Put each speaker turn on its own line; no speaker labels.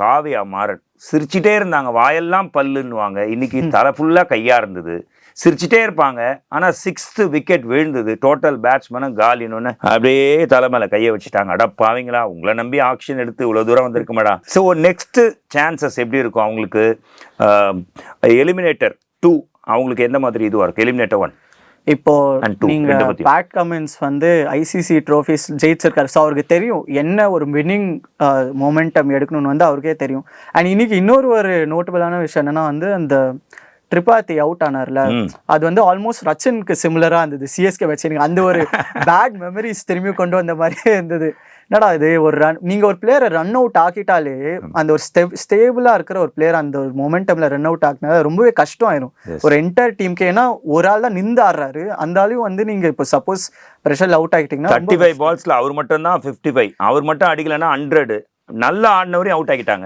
காவியா மாறன் சிரிச்சிட்டே இருந்தாங்க, வாயெல்லாம் பல்லுன்னுவாங்க. இன்னைக்கு தலை ஃபுல்லாக கையாக இருந்தது, சிரிச்சிட்டே இருப்பாங்க. ஆனால் 6th விக்கெட் விழுந்தது, டோட்டல் பேட்ஸ்மேனும் காலின்னு அப்படியே தலை மேலே கையை வச்சுட்டாங்க. அடப்பாவீங்களா, உங்களை நம்பி ஆக்ஷன் எடுத்து இவ்வளோ தூரம் வந்திருக்குமாடா. ஸோ நெக்ஸ்ட் சான்சஸ் எப்படி இருக்கும் அவங்களுக்கு? எலிமினேட்டர் 2 அவங்களுக்கு எந்த மாதிரி இதுவாக இருக்கும்? எலிமினேட்டர் 1
இப்போ நீங்க பேட் கமின்ஸ் வந்து ஐசிசி ட்ரோஃபிஸ் ஜெயிச்சிருக்காரு. ஸோ அவருக்கு தெரியும் என்ன ஒரு வின்னிங் மொமெண்டம் எடுக்கணும்னு வந்து அவருக்கே தெரியும். அண்ட் இன்னைக்கு இன்னொரு ஒரு நோட்டபிளான விஷயம் என்னன்னா வந்து அந்த திரிபாதி அவுட் ஆனார்ல, அது வந்து ஆல்மோஸ்ட் ரச்சனுக்கு சிமிலரா இருந்தது. சிஎஸ்கே வச்சு அந்த ஒரு பேட் மெமரிஸ் திரும்பி கொண்டு வந்த மாதிரியே இருந்தது. என்னடா இது, ஒரு ரன் நீங்க ஒரு பிளேயரை ரன் அவுட் ஆக்கிட்டாலே அந்த ஒரு ஸ்டேபிளா இருக்கிற ஒரு பிளேயர் அந்த ஒரு மொமெண்டம்ல ரன் அவுட் ஆக்கினா ரொம்பவே கஷ்டம் ஆயிரும் ஒரு என்டையர் டீமுக்கு. ஏன்னா ஒரு ஆள் தான் நின்று ஆடுறாரு, அந்த ஆளையும் வந்து நீங்க இப்போ சப்போஸ் ப்ரெஷர்ல அவுட் ஆகிட்டீங்கன்னா
35 பால்ஸ்ல அவர் மட்டும் தான் 55, அவர் மட்டும் அடிக்கலன்னா 100. நல்லா ஆடினவரையும் அவுட் ஆகிட்டாங்க.